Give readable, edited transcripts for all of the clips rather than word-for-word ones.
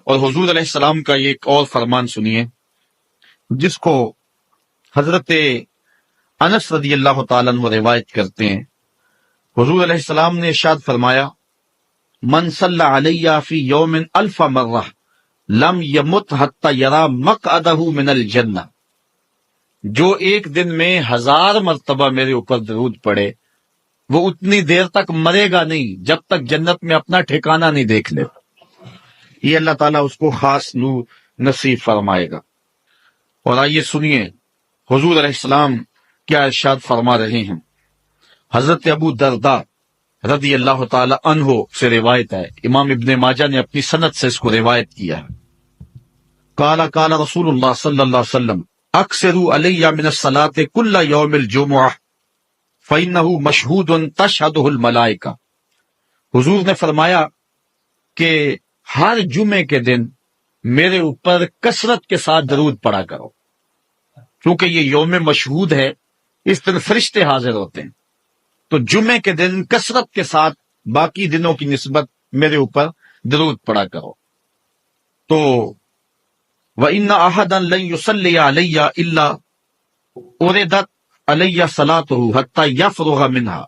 اور حضور علیہ السلام کا یہ ایک اور فرمان سنیے جس کو حضرت انس رضی اللہ تعالیٰ عنہ روایت کرتے ہیں۔ حضور علیہ السلام نے ارشاد فرمایا، من صلی علیہ فی یوم الف مرہ لم یمت حتی یری مقعدہ من الجنہ، جو ایک دن میں 1000 مرتبہ میرے اوپر درود پڑے وہ اتنی دیر تک مرے گا نہیں جب تک جنت میں اپنا ٹھکانہ نہیں دیکھ لے۔ یہ اللہ تعالیٰ اس کو خاص نور نصیب فرمائے گا۔ اور آئیے سنیے حضور علیہ السلام کیا ارشاد فرما رہے ہیں۔ حضرت ابو درداء رضی اللہ تعالی عنہ سے روایت ہے، امام ابن ماجہ نے اپنی سند سے اس کو روایت کیا ہے۔ قال قال رسول اللہ صلی اللہ علیہ وسلم اکثروا علی من الصلاۃ کل یوم الجمعہ فإنہ مشہود تشہدہ الملائکہ۔ حضور نے فرمایا کہ ہر جمعے کے دن میرے اوپر کثرت کے ساتھ درود پڑا کرو، کیونکہ یہ یوم مشہود ہے، اس دن فرشتے حاضر ہوتے ہیں، تو جمعے کے دن کثرت کے ساتھ باقی دنوں کی نسبت میرے اوپر درود پڑا کرو۔ تو وَإِنَّ أَحَدًا لَن يُصَلِّيَ عَلَيَّ إِلَّا أُرِدَتْ عَلَيَّ صَلَاتُهُ حَتَّى يَفْرُغَ مِنْهَا،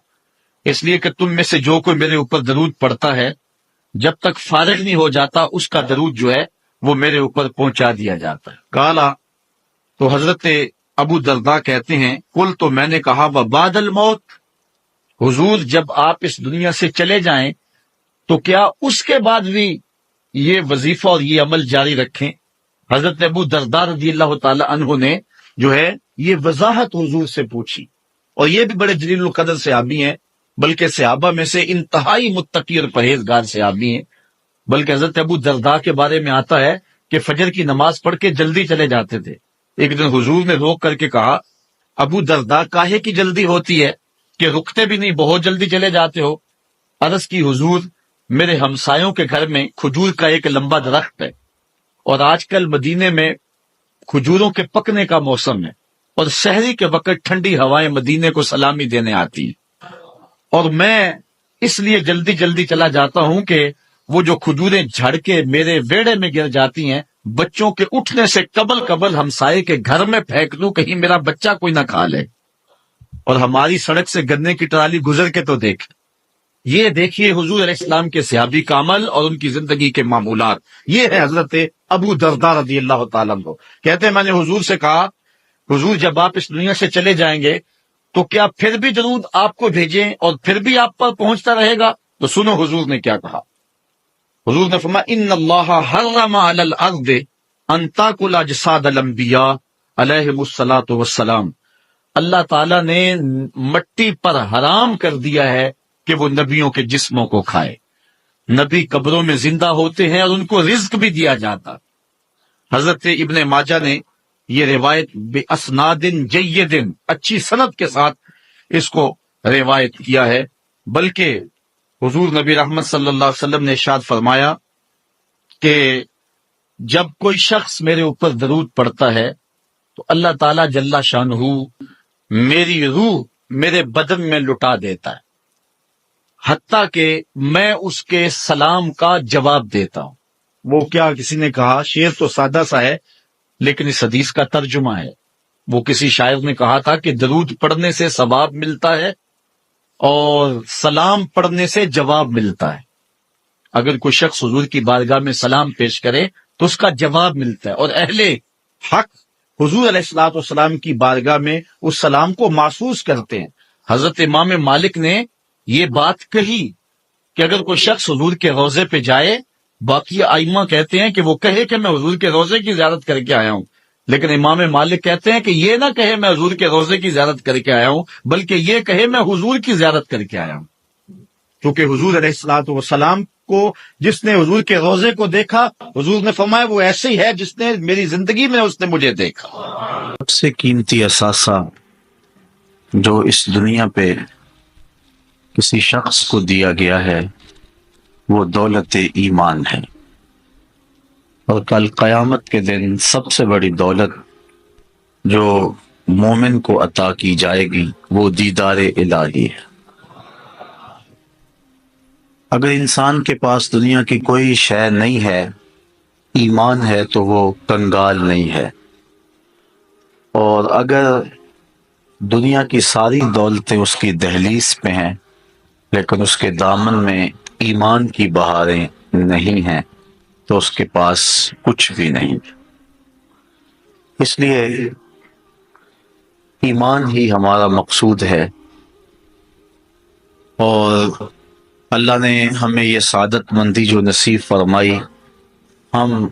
اس لیے کہ تم میں سے جو کوئی میرے اوپر درود پڑتا ہے جب تک فارغ نہیں ہو جاتا اس کا درود جو ہے وہ میرے اوپر پہنچا دیا جاتا ہے۔ کالا، تو حضرت ابو درداء کہتے ہیں قل، تو میں نے کہا وبعد الموت، حضور جب آپ اس دنیا سے چلے جائیں تو کیا اس کے بعد بھی یہ وظیفہ اور یہ عمل جاری رکھیں؟ حضرت ابو درداء رضی اللہ تعالی عنہ نے جو ہے یہ وضاحت حضور سے پوچھی، اور یہ بھی بڑے جلیل القدر صحابی ہیں، بلکہ صحابہ میں سے انتہائی متقی اور پرہیزگار صحابی ہیں۔ بلکہ حضرت ابو درداء کے بارے میں آتا ہے کہ فجر کی نماز پڑھ کے جلدی چلے جاتے تھے۔ ایک دن حضور نے روک کر کے کہا، ابو درداء کاہے کی جلدی ہوتی ہے کہ رکتے بھی نہیں، بہت جلدی چلے جاتے ہو؟ عرض کی حضور میرے ہمسایوں کے گھر میں کھجور کا ایک لمبا درخت ہے، اور آج کل مدینے میں کھجوروں کے پکنے کا موسم ہے، اور سحری کے وقت ٹھنڈی ہوائیں مدینے کو سلامی دینے آتی ہیں، اور میں اس لیے جلدی جلدی چلا جاتا ہوں کہ وہ جو کھجوریں جھڑ کے میرے ویڑے میں گر جاتی ہیں بچوں کے اٹھنے سے قبل ہمسائے کے گھر میں پھینک دوں، کہیں میرا بچہ کوئی نہ کھا لے۔ اور ہماری سڑک سے گنے کی ٹرالی گزر کے تو دیکھ، یہ دیکھیے حضور علیہ السلام کے صحابی کا عمل اور ان کی زندگی کے معمولات۔ یہ ہے حضرت ابو درداء رضی اللہ تعالیٰ عنہ، کہتے ہیں میں نے حضور سے کہا، حضور جب آپ اس دنیا سے چلے جائیں گے تو کیا پھر بھی درود آپ کو بھیجیں اور پھر بھی آپ پر پہنچتا رہے گا؟ تو سنو حضور نے کیا کہا۔ حضور نے فرمایا ان اللہ حرم علی الارض ان تاکل اجساد الانبیاء علیہم الصلاۃ والسلام، اللہ تعالیٰ نے مٹی پر حرام کر دیا ہے کہ وہ نبیوں کے جسموں کو کھائے۔ نبی قبروں میں زندہ ہوتے ہیں اور ان کو رزق بھی دیا جاتا۔ حضرت ابن ماجہ نے یہ روایت باسناد جید، اچھی سند کے ساتھ اس کو روایت کیا ہے، بلکہ حضور نبی رحمت صلی اللہ علیہ وسلم نے ارشاد فرمایا کہ جب کوئی شخص میرے اوپر درود پڑتا ہے تو اللہ تعالیٰ جل شانہ میری روح میرے بدن میں لٹا دیتا ہے، حتیٰ کہ میں اس کے سلام کا جواب دیتا ہوں۔ وہ کیا، کسی نے کہا، شعر تو سادہ سا ہے لیکن اس حدیث کا ترجمہ ہے۔ وہ کسی شاعر نے کہا تھا کہ درود پڑھنے سے ثواب ملتا ہے اور سلام پڑھنے سے جواب ملتا ہے۔ اگر کوئی شخص حضور کی بارگاہ میں سلام پیش کرے تو اس کا جواب ملتا ہے، اور اہل حق حضور علیہ الصلوۃ والسلام کی بارگاہ میں اس سلام کو محسوس کرتے ہیں۔ حضرت امام مالک نے یہ بات کہی کہ اگر کوئی شخص حضور کے روضے پہ جائے، باقی ائمہ کہتے ہیں کہ وہ کہے کہ میں حضور کے روضے کی زیارت کر کے آیا ہوں، لیکن امام مالک کہتے ہیں کہ یہ نہ کہے میں حضور کے روضے کی زیارت کر کے آیا ہوں، بلکہ یہ کہے میں حضور کی زیارت کر کے آیا ہوں، کیونکہ حضور علیہ الصلوۃ والسلام کو جس نے حضور کے روضے کو دیکھا، حضور نے فرمایا وہ ایسے ہی ہے جس نے میری زندگی میں اس نے مجھے دیکھا۔ سب سے قیمتی اثاثہ جو اس دنیا پہ کسی شخص کو دیا گیا ہے وہ دولت ایمان ہے، اور کل قیامت کے دن سب سے بڑی دولت جو مومن کو عطا کی جائے گی وہ دیدار الہی ہے۔ اگر انسان کے پاس دنیا کی کوئی شے نہیں ہے ایمان ہے تو وہ کنگال نہیں ہے، اور اگر دنیا کی ساری دولتیں اس کی دہلیز پہ ہیں لیکن اس کے دامن میں ایمان کی بہاریں نہیں ہیں تو اس کے پاس کچھ بھی نہیں۔ اس لیے ایمان ہی ہمارا مقصود ہے، اور اللہ نے ہمیں یہ سعادت مندی جو نصیب فرمائی، ہم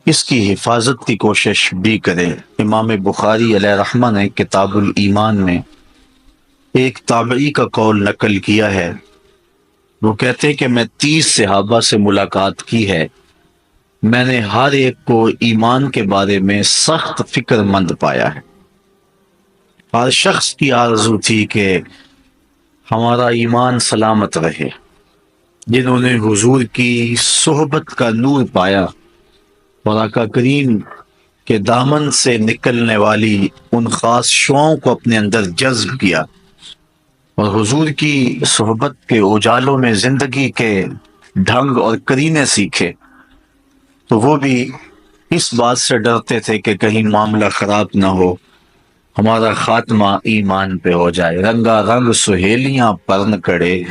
اس کی حفاظت کی کوشش بھی کریں۔ امام بخاری علیہ رحمہ نے کتاب الایمان میں ایک تابعی کا قول نقل کیا ہے۔ وہ کہتے ہیں کہ میں 30 صحابہ سے ملاقات کی ہے، میں نے ہر ایک کو ایمان کے بارے میں سخت فکر مند پایا ہے۔ ہر شخص کی آرزو تھی کہ ہمارا ایمان سلامت رہے۔ جنہوں نے حضور کی صحبت کا نور پایا اور آقا کریم کے دامن سے نکلنے والی ان خاص شعاؤں کو اپنے اندر جذب کیا اور حضور کی صحبت کے اجالوں میں زندگی کے ڈھنگ اور کرینے سیکھے، تو وہ بھی اس بات سے ڈرتے تھے کہ کہیں معاملہ خراب نہ ہو، ہمارا خاتمہ ایمان پہ ہو جائے۔ رنگا رنگ سہیلیاں پرن کڑے،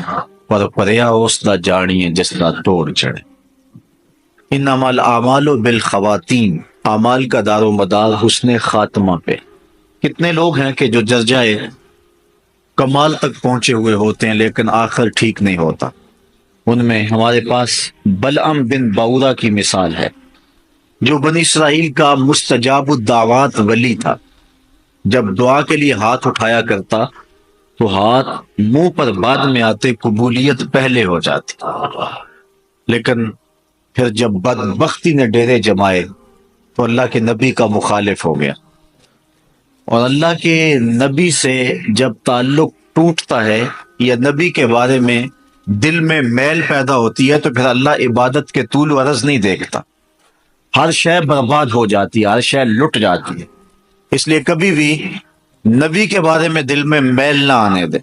پر پریا اوسدا جانیے جس کا توڑ چڑھے۔ انما الاعمال بالخواتین، اعمال کا دار و مدار حسن خاتمہ پہ۔ کتنے لوگ ہیں کہ جو درجۂ کمال تک پہنچے ہوئے ہوتے ہیں لیکن آخر ٹھیک نہیں ہوتا۔ ان میں ہمارے پاس بلعم بن باورا کی مثال ہے، جو بنی اسرائیل کا مستجاب الدعوات ولی تھا۔ جب دعا کے لیے ہاتھ اٹھایا کرتا تو ہاتھ منہ پر بعد میں آتے، قبولیت پہلے ہو جاتی، لیکن پھر جب بدبختی نے ڈیرے جمائے تو اللہ کے نبی کا مخالف ہو گیا، اور اللہ کے نبی سے جب تعلق ٹوٹتا ہے یا نبی کے بارے میں دل میں میل پیدا ہوتی ہے تو پھر اللہ عبادت کے طول و عرض نہیں دیکھتا، ہر شے برباد ہو جاتی ہے، ہر شے لٹ جاتی ہے۔ اس لیے کبھی بھی نبی کے بارے میں دل میں میل نہ آنے دے۔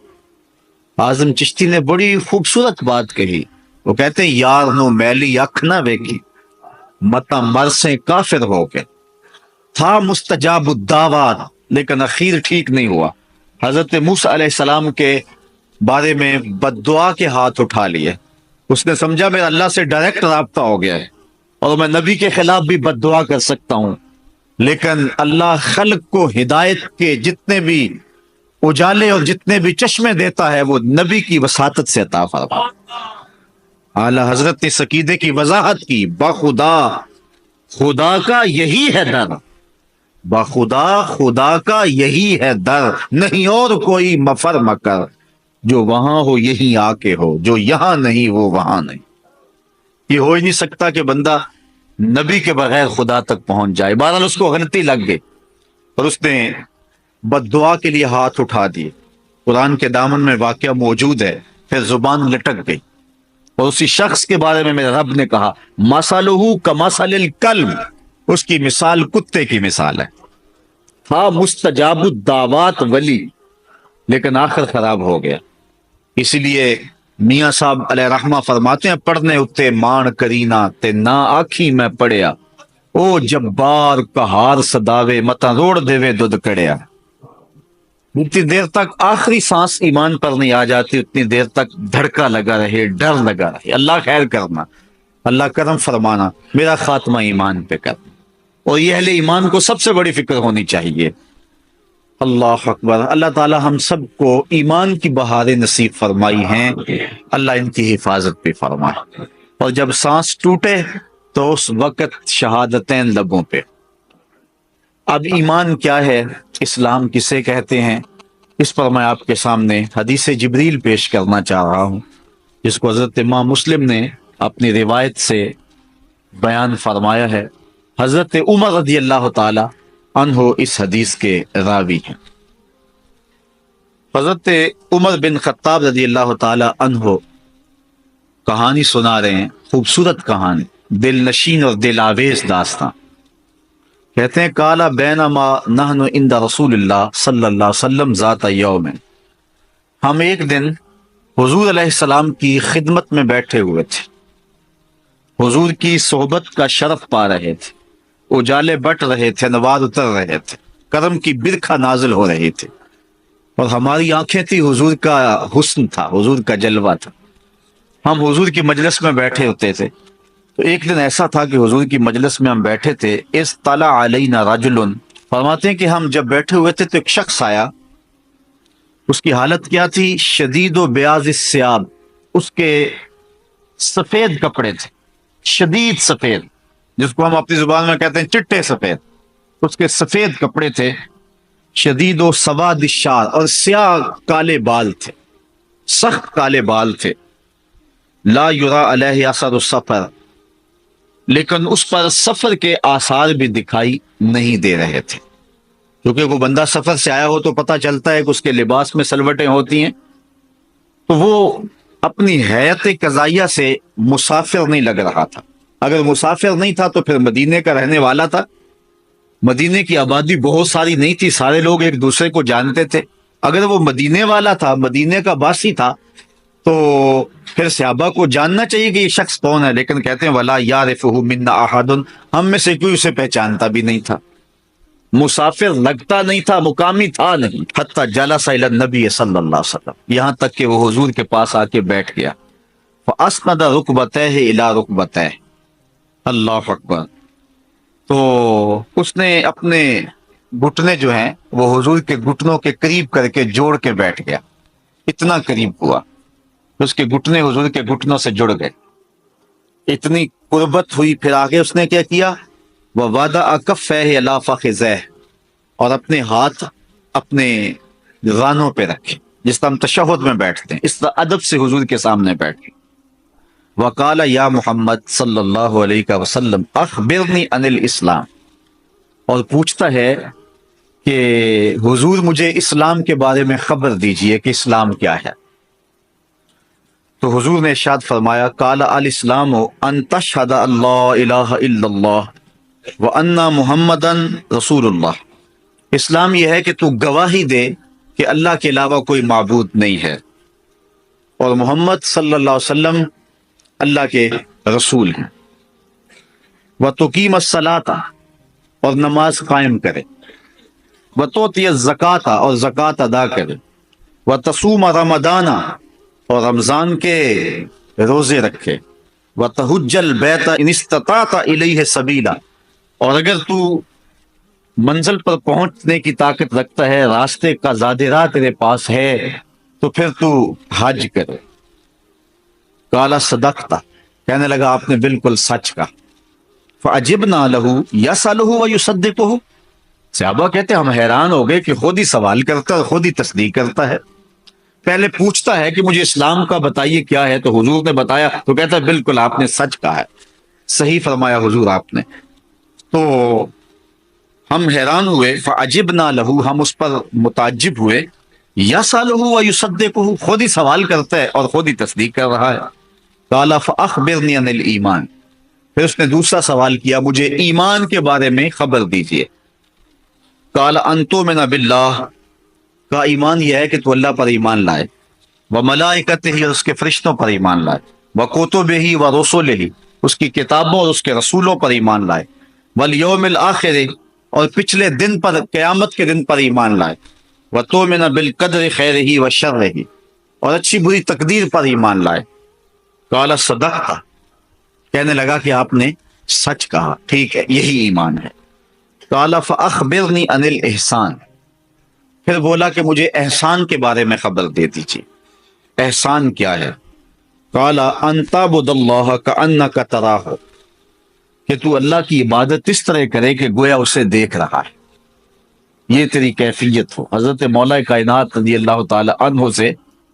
اعظم چشتی نے بڑی خوبصورت بات کہی، وہ کہتے ہیں یار نو میلی اکھ نہ ویکھی، متا مرسیں کافر ہو کے۔ تھا مستجاب الدعوات لیکن اخیر ٹھیک نہیں ہوا۔ حضرت موسیٰ علیہ السلام کے بارے میں بد دعا کے ہاتھ اٹھا لیے، اس نے سمجھا میرا اللہ سے ڈائریکٹ رابطہ ہو گیا ہے اور میں نبی کے خلاف بھی بد دعا کر سکتا ہوں، لیکن اللہ خلق کو ہدایت کے جتنے بھی اجالے اور جتنے بھی چشمے دیتا ہے وہ نبی کی وساطت سے عطا فرماتا ہے۔ اعلیٰ حضرت نے اس عقیدے کی وضاحت کی، بخدا خدا کا یہی ہے در، بخدا خدا کا یہی ہے در، نہیں اور کوئی مفر مکر، جو وہاں ہو یہی آ کے ہو، جو یہاں نہیں وہ وہاں نہیں۔ یہ ہو ہی نہیں سکتا کہ بندہ نبی کے بغیر خدا تک پہنچ جائے۔ بہرحال اس کو غلطی لگ گئی اور اس نے بد دعا کے لیے ہاتھ اٹھا دیے۔ قرآن کے دامن میں واقعہ موجود ہے، پھر زبان لٹک گئی اور اسی شخص کے بارے میں میرے رب نے کہا مثلہ کمثل الکلب، اس کی مثال کتے کی مثال ہے۔ ہاں مستجاب الدعوات ولی، لیکن آخر خراب ہو گیا۔ اسی لیے میاں صاحب علیہ رحمہ فرماتے ہیں پڑھنے اتے مان کرینا تے نہ آکھی میں پڑھیا، او جبار کہار صداوے متا روڑ دیوے دودھ کڑیا۔ جتنی دیر تک آخری سانس ایمان پر نہیں آ جاتی اتنی دیر تک دھڑکا لگا رہے، ڈر لگا رہے، اللہ خیر کرنا، اللہ کرم فرمانا، میرا خاتمہ ایمان پہ کر۔ اور یہ اہل ایمان کو سب سے بڑی فکر ہونی چاہیے۔ اللہ اکبر۔ اللہ تعالی ہم سب کو ایمان کی بہاریں نصیب فرمائی ہیں، اللہ ان کی حفاظت بھی فرمائے، اور جب سانس ٹوٹے تو اس وقت شہادتین لبوں پہ۔ اب ایمان کیا ہے، اسلام کسے کہتے ہیں، اس پر میں آپ کے سامنے حدیث جبریل پیش کرنا چاہ رہا ہوں، جس کو حضرت امام مسلم نے اپنی روایت سے بیان فرمایا ہے۔ حضرت عمر رضی اللہ تعالی عنہ اس حدیث کے راوی ہیں۔ حضرت عمر بن خطاب رضی اللہ تعالی عنہ کہانی سنا رہے ہیں، خوبصورت کہانی، دل نشین اور دل آویز داستان۔ کہتے ہیں کالا بینما نحن عند رسول اللہ صلی اللہ علیہ وسلم ذات یوم، ہم ایک دن حضور علیہ السلام کی خدمت میں بیٹھے ہوئے تھے۔ حضور کی صحبت کا شرف پا رہے تھے، اجالے بٹ رہے تھے، انوار اتر رہے تھے، کرم کی برکھا نازل ہو رہی تھی، اور ہماری آنکھیں تھی حضور کا حسن تھا، حضور کا جلوہ تھا۔ ہم حضور کی مجلس میں بیٹھے ہوتے تھے، تو ایک دن ایسا تھا کہ حضور کی مجلس میں ہم بیٹھے تھے، اس طلع علینا رجل، فرماتے ہیں کہ ہم جب بیٹھے ہوئے تھے تو ایک شخص آیا، اس کی حالت کیا تھی؟ شدید و بیاض الثیاب، اس کے سفید کپڑے تھے، شدید سفید، جس کو ہم اپنی زبان میں کہتے ہیں چٹے سفید، اس کے سفید کپڑے تھے، شدید و سواد الشعر، اور سیاہ کالے بال تھے، سخت کالے بال تھے، لا یرا علیہ اثر السفر، لیکن اس پر سفر کے آثار بھی دکھائی نہیں دے رہے تھے، کیونکہ وہ بندہ سفر سے آیا ہو تو پتہ چلتا ہے کہ اس کے لباس میں سلوٹیں ہوتی ہیں، تو وہ اپنی حیات قضائیہ سے مسافر نہیں لگ رہا تھا۔ اگر مسافر نہیں تھا تو پھر مدینے کا رہنے والا تھا، مدینے کی آبادی بہت ساری نہیں تھی، سارے لوگ ایک دوسرے کو جانتے تھے۔ اگر وہ مدینے والا تھا، مدینے کا باسی تھا، تو پھر صحابہ کو جاننا چاہیے کہ یہ شخص کون ہے، لیکن کہتے ہیں ولا یعرفہ منا احد، ہم میں سے کوئی اسے پہچانتا بھی نہیں تھا، مسافر لگتا نہیں تھا، مقامی تھا نہیں۔ حتی جلس الی النبی صلی اللہ علیہ وسلم، یہاں تک کہ وہ حضور کے پاس آ کے بیٹھ گیا، فاسند رکبتیہ الی رکبتیہ، اللہ اکبر، تو اس نے اپنے گھٹنے جو ہیں وہ حضور کے گھٹنوں کے قریب کر کے جوڑ کے بیٹھ گیا، اتنا قریب ہوا، اس کے گھٹنے حضور کے گھٹنوں سے جڑ گئے، اتنی قربت ہوئی۔ پھر آگے اس نے کیا کیا؟ وَوَضَعَ كَفَّيْهِ عَلَى فَخِذَيْهِ، اور اپنے ہاتھ اپنے غانوں پہ رکھے، جس طرح ہم تشہد میں بیٹھتے ہیں، اس طرح ادب سے حضور کے سامنے بیٹھے۔ وَقَالَ يَا محمد صلی اللہ علیہ وسلم اخبرنی عن الاسلام، اور پوچھتا ہے کہ حضور مجھے اسلام کے بارے میں خبر دیجئے کہ اسلام کیا ہے۔ تو حضور نے ارشاد فرمایا قال الاسلام ان تشہد اللہ الہ الا اللہ وان محمدا رسول اللہ، اسلام یہ ہے کہ تو گواہی دے کہ اللہ کے علاوہ کوئی معبود نہیں ہے اور محمد صلی اللہ علیہ وسلم اللہ کے رسول ہیں، وتقیم الصلاۃ، اور نماز قائم کرے، وتؤتی الزکاۃ، اور زکوٰۃ ادا کرے، وتصوم رمضان، اور رمضان کے روزے رکھے، وتحج البیت ان استطعت الیہ سبیلا، اور اگر تو منزل پر پہنچنے کی طاقت رکھتا ہے، راستے کا زاد راہ تیرے پاس ہے، تو پھر تو حج کرے۔ قال صدقت، کہنے لگا آپ نے بالکل سچ کہا۔ فعجبنا لہ یسألہ ویصدقہ، صحابہ کہتے ہم حیران ہو گئے کہ خود ہی سوال کرتا ہے، خود ہی تصدیق کرتا ہے، پہلے پوچھتا ہے کہ مجھے اسلام کا بتائیے کیا ہے، تو حضور نے بتایا تو کہتا ہے بالکل آپ نے سچ کہا ہے، صحیح فرمایا حضور آپ نے۔ تو ہم حیران ہوئے، فعجبنا لہ، ہم اس پر متعجب ہوئے، یسألہ ویصدقہ، خود ہی سوال کرتا ہے اور خود ہی تصدیق کر رہا ہے۔ قال فاخبرنی عن الایمان، پھر اس نے دوسرا سوال کیا مجھے ایمان کے بارے میں خبر دیجئے۔ قال ان تؤمن باللہ، کا ایمان یہ ہے کہ تو اللہ پر ایمان لائے، وملائکتہ، اور اس کے فرشتوں پر ایمان لائے، وکتبہ ورسلہ، اس کی کتابوں اور اس کے رسولوں پر ایمان لائے، والیوم الآخر، اور پچھلے دن پر، قیامت کے دن پر ایمان لائے، وتؤمن بالقدر خیرہ وشرہ، اور اچھی بری تقدیر پر ایمان لائے۔ قال صدقت، کہنے لگا کہ آپ نے سچ کہا، ٹھیک ہے یہی ایمان ہے۔ قال فاخبرنی عن الاحسان، پھر بولا کہ مجھے احسان کے بارے میں خبر دے دیجیے، احسان کیا ہے؟ قال ان تعبد اللہ کانک تراہ، کہ تو اللہ کی عبادت اس طرح کرے کہ گویا اسے دیکھ رہا ہے، یہ تیری کیفیت ہو۔ حضرت مولا کائنات رضی اللہ تعالی عنہ سے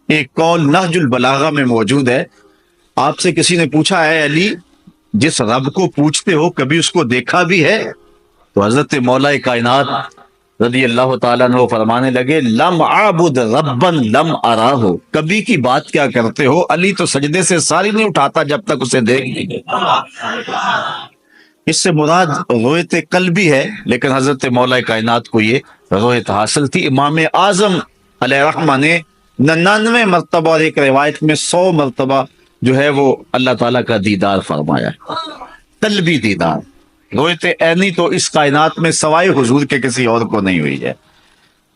ایک قول نہج البلاغہ میں موجود ہے، آپ سے کسی نے پوچھا ہے علی جس رب کو پوچھتے ہو کبھی اس کو دیکھا بھی ہے؟ تو حضرت مولا کائنات رضی اللہ تعالیٰ عنہ فرمانے لگے لم اعبد ربا لم اراہ، کبھی کی بات کیا کرتے ہو، علی تو سجدے سے ساری نہیں اٹھاتا جب تک اسے دیکھ نہیں لے۔ اس سے مراد رویت قلبی ہے، لیکن حضرت مولا کائنات کو یہ رویت حاصل تھی۔ امام اعظم علیہ رحمہ نے 99 مرتبہ اور ایک روایت میں 100 مرتبہ جو ہے وہ اللہ تعالیٰ کا دیدار فرمایا، قلبی دیدار۔ رویت عینی تو اس کائنات میں سوائے حضور کے کسی اور کو نہیں ہوئی ہے،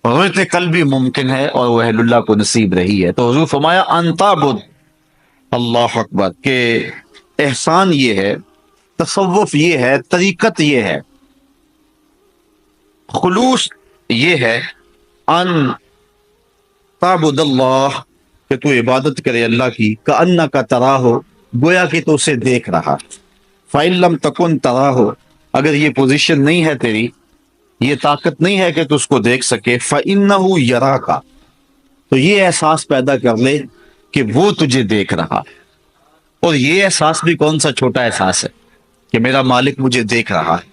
رویت قلبی ممکن ہے اور وہ اہل اللہ کو نصیب رہی ہے۔ تو حضور فرمایا ان تعبد، اللہ اکبر، کہ احسان یہ ہے، تصوف یہ ہے، طریقت یہ ہے، خلوص یہ ہے، ان تعبد اللہ، کہ تو عبادت کرے اللہ کی، کأنک تراہ، گویا کہ تو اسے دیکھ رہا۔ فإن لم تکن تراہ، اگر یہ پوزیشن نہیں ہے تیری، یہ طاقت نہیں ہے کہ تو اس کو دیکھ سکے، فإنہ یراک، تو یہ احساس پیدا کر لے کہ وہ تجھے دیکھ رہا ہے۔ اور یہ احساس بھی کون سا چھوٹا احساس ہے کہ میرا مالک مجھے دیکھ رہا ہے۔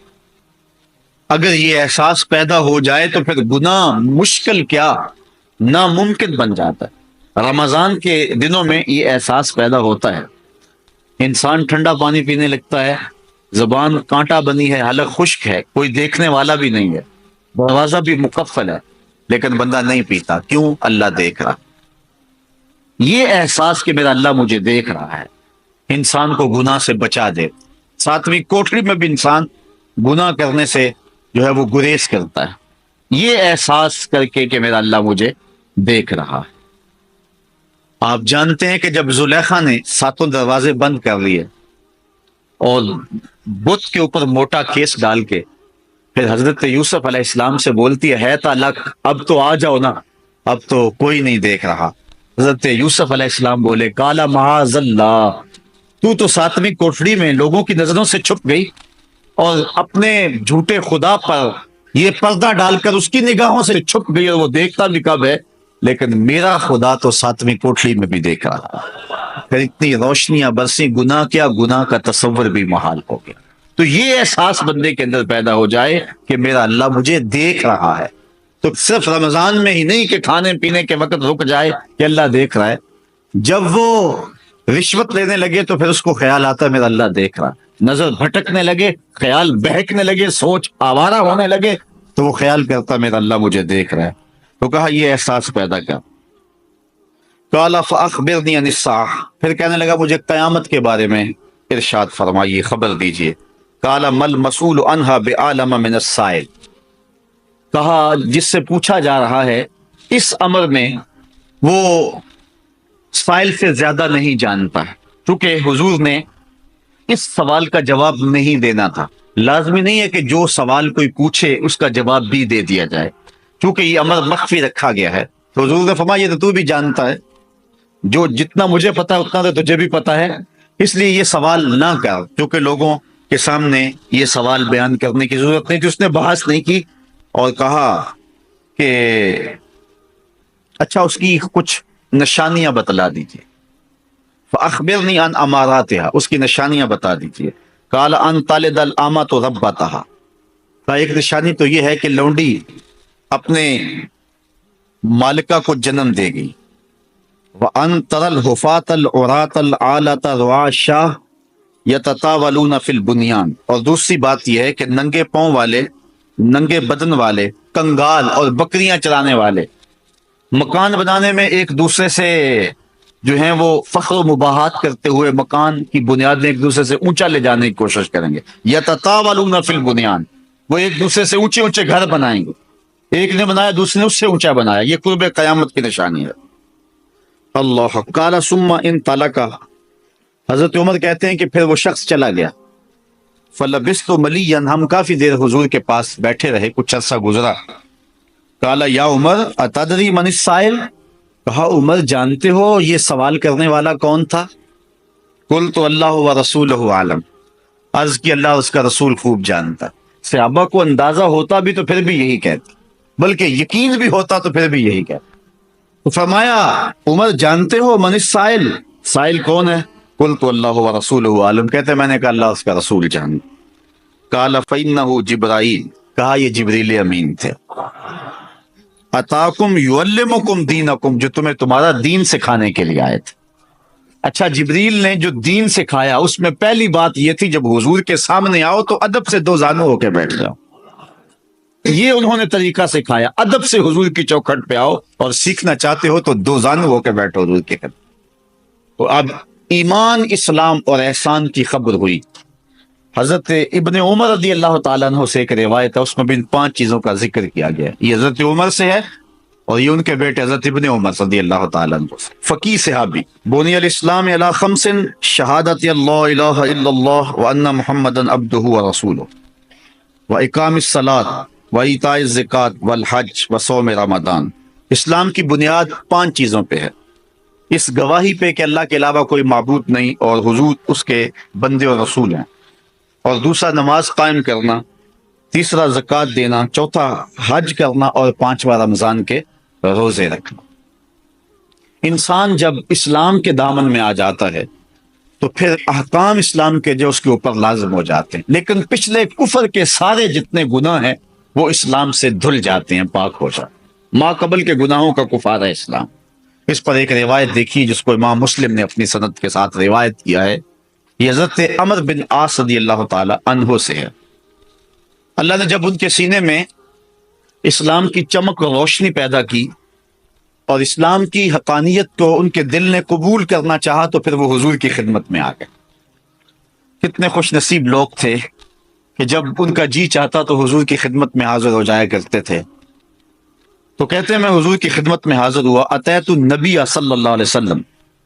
اگر یہ احساس پیدا ہو جائے تو پھر گناہ مشکل کیا ناممکن بن جاتا ہے۔ رمضان کے دنوں میں یہ احساس پیدا ہوتا ہے، انسان ٹھنڈا پانی پینے لگتا ہے، زبان کانٹا بنی ہے، حلق خشک ہے، کوئی دیکھنے والا بھی نہیں ہے، دروازہ بھی مقفل ہے، لیکن بندہ نہیں پیتا، کیوں؟ اللہ دیکھ رہا۔ یہ احساس کہ میرا اللہ مجھے دیکھ رہا ہے انسان کو گناہ سے بچا دے۔ ساتویں کوٹری میں بھی انسان گناہ کرنے سے جو ہے وہ گریز کرتا ہے، یہ احساس کر کے کہ میرا اللہ مجھے دیکھ رہا ہے۔ آپ جانتے ہیں کہ جب زلیخا نے ساتوں دروازے بند کر لیے اور بت کے اوپر موٹا کیس ڈال کے پھر حضرت یوسف علیہ السلام سے بولتی ہے تالک، اب تو آ جاؤ نا، اب تو کوئی نہیں دیکھ رہا۔ حضرت یوسف علیہ السلام بولے کالا معاذ اللہ، تو ساتویں کوٹڑی میں لوگوں کی نظروں سے چھپ گئی اور اپنے جھوٹے خدا پر یہ پردہ ڈال کر اس کی نگاہوں سے چھپ گئی، اور وہ دیکھتا بھی کب ہے، لیکن میرا خدا تو ساتویں کوٹڑی میں بھی دیکھ رہا۔ پھر اتنی روشنیاں برسی، گناہ کیا، گناہ کا تصور بھی محال ہو گیا۔ تو یہ احساس بندے کے اندر پیدا ہو جائے کہ میرا اللہ مجھے دیکھ رہا ہے، تو صرف رمضان میں ہی نہیں کہ کھانے پینے کے وقت رک جائے کہ اللہ دیکھ رہا ہے، جب وہ رشوت لینے لگے تو پھر اس کو خیال آتا ہے میرا اللہ دیکھ رہا، نظر بھٹکنے لگے، خیال بہکنے لگے، سوچ آوارہ ہونے لگے تو وہ خیال کرتا میرا اللہ مجھے دیکھ رہا ہے۔ تو کہا یہ احساس پیدا کر۔ قال فاخبرنی عن الساعہ، پھر کہنے لگا مجھے قیامت کے بارے میں ارشاد فرمائیے، خبر دیجئے۔ قال ما المسؤول عنہا بعالم من السائل، کہا جس سے پوچھا جا رہا ہے اس امر میں وہ سائل سے زیادہ نہیں جانتا ہے، کیونکہ حضور نے اس سوال کا جواب نہیں دینا تھا۔ لازمی نہیں ہے کہ جو سوال کوئی پوچھے اس کا جواب بھی دے دیا جائے، کیونکہ یہ امر مخفی رکھا گیا ہے۔ تو حضور نے فرمایا یہ تو بھی جانتا ہے، جو جتنا مجھے پتا ہے اتنا تو تجھے بھی پتا ہے، اس لیے یہ سوال نہ کر، کیونکہ لوگوں کے سامنے یہ سوال بیان کرنے کی ضرورت نہیں تھی۔ اس نے بحث نہیں کی اور کہا کہ اچھا اس کی کچھ نشانیاں بتلا دیجیے۔ فاخبرنی عن اماراتها، اس کی نشانیاں بتا دیجیے۔ قال ان تلد الامۃ ربتها، کا ایک نشانی تو یہ ہے کہ لونڈی اپنے مالکہ کو جنم دے گی۔ وان ترى الحفاة العراة العالة رعاء الشاة یتطاولون فی البنیان، اور دوسری بات یہ ہے کہ ننگے پاؤں والے، ننگے بدن والے، کنگال اور بکریاں چرانے والے مکان بنانے میں ایک دوسرے سے جو ہیں وہ فخر و مباحات کرتے ہوئے مکان کی بنیاد ایک دوسرے سے اونچا لے جانے کی کوشش کریں گے۔ یتطاولون فی البنیان، وہ ایک دوسرے سے اونچے اونچے گھر بنائیں گے، ایک نے بنایا دوسرے نے اس سے اونچا بنایا، یہ قرب قیامت کی نشانی ہے۔ اللہ قال ثم انطلق، حضرت عمر کہتے ہیں کہ پھر وہ شخص چلا گیا۔ فلبثت ملیا، ہم کافی دیر حضور کے پاس بیٹھے رہے، کچھ عرصہ گزرا۔ قال یا عمر اتدری من السائل، کہا عمر جانتے ہو یہ سوال کرنے والا کون تھا؟ قلت اللہ ورسولہ عالم، عرض کی اللہ اور اس کا رسول خوب جانتا۔ صحابہ کو اندازہ ہوتا بھی تو پھر بھی یہی کہتے، بلکہ یقین بھی ہوتا تو پھر بھی یہی کہتے۔ تو فرمایا عمر جانتے ہو من السائل، سائل کون ہے؟ قلت اللہ ورسولہ عالم، کہتے میں نے کہا اللہ اس کا رسول جانتا۔ قال فإنہ جبرائیل، کہا یہ جبریل امین تھے، اتاکم یعلمکم دینکم، جو تمہیں تمہارا دین سکھانے کے لیے آئے تھے۔ اچھا جبریل نے جو دین سکھایا اس میں پہلی بات یہ تھی جب حضور کے سامنے آؤ تو ادب سے دو زانو ہو کے بیٹھ جاؤ، یہ انہوں نے طریقہ سکھایا، ادب سے حضور کی چوکھٹ پہ آؤ، اور سیکھنا چاہتے ہو تو دو زانو ہو کے بیٹھو حضور کے قدم۔ تو اب ایمان، اسلام اور احسان کی خبر ہوئی۔ حضرت ابن عمر رضی اللہ تعالیٰ عنہ سے ایک روایت ہے، اس میں بھی ان 5 چیزوں کا ذکر کیا گیا ہے۔ یہ حضرت عمر سے ہے اور یہ ان کے بیٹے حضرت ابن عمر رضی اللہ تعالیٰ عنہ سے۔ فقی صحابی، بنی الاسلام علی 5: شہادت اللہ الہ الا اللہ وان محمدا عبدہ ورسولہ واقام الصلاۃ وایتاء الزکوٰۃ والحج وصوم رمضان۔ اسلام کی بنیاد 5 چیزوں پہ ہے، اس گواہی پہ کہ اللہ کے علاوہ کوئی معبود نہیں اور حضور اس کے بندے اور رسول ہیں، اور دوسرا نماز قائم کرنا، تیسرا زکوٰۃ دینا، چوتھا حج کرنا، اور 5واں رمضان کے روزے رکھنا۔ انسان جب اسلام کے دامن میں آ جاتا ہے تو پھر احکام اسلام کے جو اس کے اوپر لازم ہو جاتے ہیں، لیکن پچھلے کفر کے سارے جتنے گناہ ہیں وہ اسلام سے دھل جاتے ہیں، پاک ہو جاتے ہیں۔ ما قبل کے گناہوں کا کفارہ ہے اسلام۔ اس پر ایک روایت دیکھی جس کو امام مسلم نے اپنی سند کے ساتھ روایت کیا ہے، یہ حضرت عمر بن عاص رضی اللہ تعالی عنہ سے ہے۔ اللہ نے جب ان کے سینے میں اسلام کی چمک اور روشنی پیدا کی اور اسلام کی حقانیت کو ان کے دل نے قبول کرنا چاہا تو پھر وہ حضور کی خدمت میں آ گئے۔ کتنے خوش نصیب لوگ تھے کہ جب ان کا جی چاہتا تو حضور کی خدمت میں حاضر ہو جایا کرتے تھے۔ تو کہتے ہیں میں حضور کی خدمت میں حاضر ہوا، اتیت النبی صلی اللہ علیہ وسلم،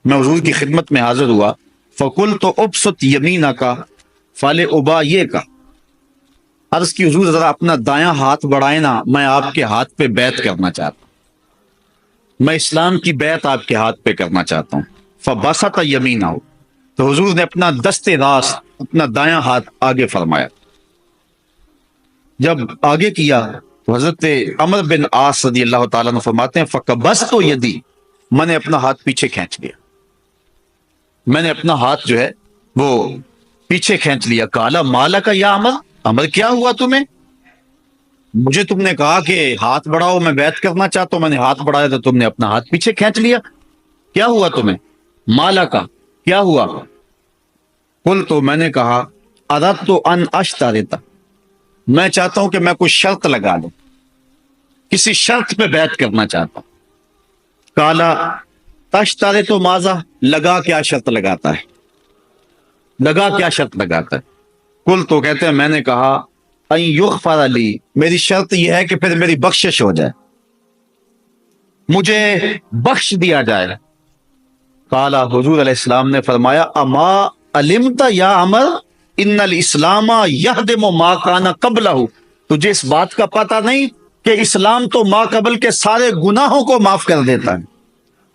میں حضور کی خدمت میں حاضر ہوا، فقلت ابسط یمینک فلأبایعک، عرض کی حضور ذرا اپنا دایاں ہاتھ بڑھائیں نا، میں آپ کے ہاتھ پہ بیعت کرنا چاہتا ہوں، میں اسلام کی بیعت آپ کے ہاتھ پہ کرنا چاہتا ہوں۔ فبسط یمینہ، تو حضور نے اپنا دست راست، اپنا دایاں ہاتھ آگے فرمایا۔ جب آگے کیا تو حضرت عمر بن عاص رضی اللہ تعالیٰ عنہ فرماتے ہیں فقبضت یدی، میں نے اپنا ہاتھ پیچھے کھینچ لیا، میں نے اپنا ہاتھ جو ہے وہ پیچھے کھینچ لیا۔ کالا مالا کا یا عمر، عمر کیا ہوا تمہیں؟ مجھے تم نے کہا کہ ہاتھ بڑھاؤ، میں بیعت کرنا چاہتا ہوں، میں نے ہاتھ بڑھایا تو تم نے اپنا ہاتھ پیچھے کھینچ لیا، کیا ہوا تمہیں؟ مالا کا کیا ہوا؟ قل، تو میں نے کہا اردت ان اشترط، میں چاہتا ہوں کہ میں کوئی شرط لگا لوں، کسی شرط پہ بیعت کرنا چاہتا ہوں۔ کالا تشترط ماذا، لگا کیا شرط لگاتا ہے، لگا کیا شرط لگاتا ہے؟ قل، تو کہتے ہیں میں نے کہا ان یغفر لی، میری شرط یہ ہے کہ پھر میری بخشش ہو جائے، مجھے بخش دیا جائے۔ کالا، حضور علیہ السلام نے فرمایا اما علمت یا عمر ان الاسلام یہدم ما کان قبلہ، تجھے اس بات کا پتہ نہیں کہ اسلام تو ما قبل کے سارے گناہوں کو معاف کر دیتا ہے؟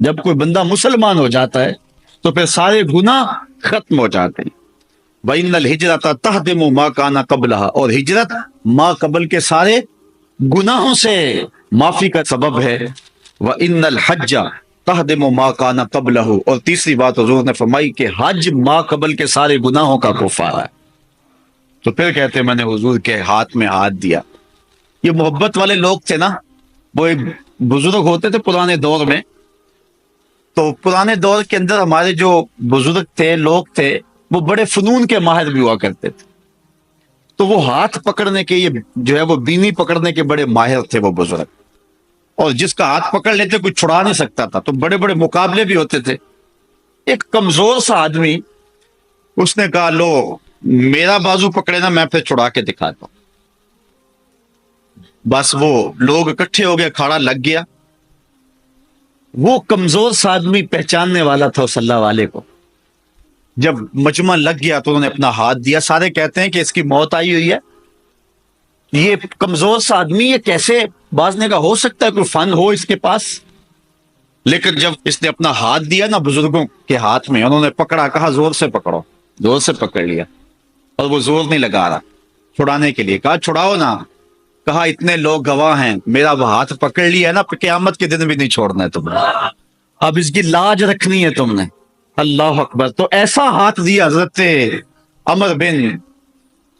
جب کوئی بندہ مسلمان ہو جاتا ہے تو پھر سارے گناہ ختم ہو جاتے ہیں۔ وَإِنَّ الْهِجْرَةَ تَهْدِمُ مَا كَانَ قَبْلَهَا، اور ہجرت ما قبل کے سارے گناہوں سے معافی کا سبب ہے۔ وَإِنَّ الْحَجَّ تَهْدِمُ مَا كَانَ قَبْلَهُ، اور تیسری بات حضور نے فرمائی کہ حج ما قبل کے سارے گناہوں کا کفارہ ہے۔ تو پھر کہتے ہیں میں نے حضور کے ہاتھ میں ہاتھ دیا۔ یہ محبت والے لوگ تھے نا، وہ ایک بزرگ ہوتے تھے پرانے دور میں، تو پرانے دور کے اندر ہمارے جو بزرگ تھے، لوگ تھے، وہ بڑے فنون کے ماہر بھی ہوا کرتے تھے، تو وہ ہاتھ پکڑنے کے، یہ جو ہے وہ بینی پکڑنے کے بڑے ماہر تھے وہ بزرگ، اور جس کا ہاتھ پکڑ لیتے کوئی چھڑا نہیں سکتا تھا، تو بڑے بڑے مقابلے بھی ہوتے تھے۔ ایک کمزور سا آدمی، اس نے کہا لو میرا بازو پکڑے نا، میں پھر چھڑا کے دکھاتا ہوں۔ بس وہ لوگ اکٹھے ہو گئے، اکھاڑا لگ گیا۔ وہ کمزور سا آدمی پہچاننے والا تھا اس اللہ والے کو، جب مجمع لگ گیا تو انہوں نے اپنا ہاتھ دیا۔ سارے کہتے ہیں کہ اس کی موت آئی ہوئی ہے، یہ کمزور سا آدمی، یہ کیسے بازنے کا ہو سکتا ہے، کوئی فن ہو اس کے پاس؟ لیکن جب اس نے اپنا ہاتھ دیا نا بزرگوں کے ہاتھ میں، انہوں نے پکڑا، کہا زور سے پکڑو، زور سے پکڑ لیا، اور وہ زور نہیں لگا رہا چھڑانے کے لیے، کہا چھڑاؤ نا، کہا اتنے لوگ گواہ ہیں، میرا وہ ہاتھ پکڑ لیا ہے نا، قیامت کے دن بھی نہیں چھوڑنا ہے تم نے، اب اس کی لاج رکھنی ہے تم نے۔ اللہ اکبر۔ تو ایسا ہاتھ دیا حضرت عمر بن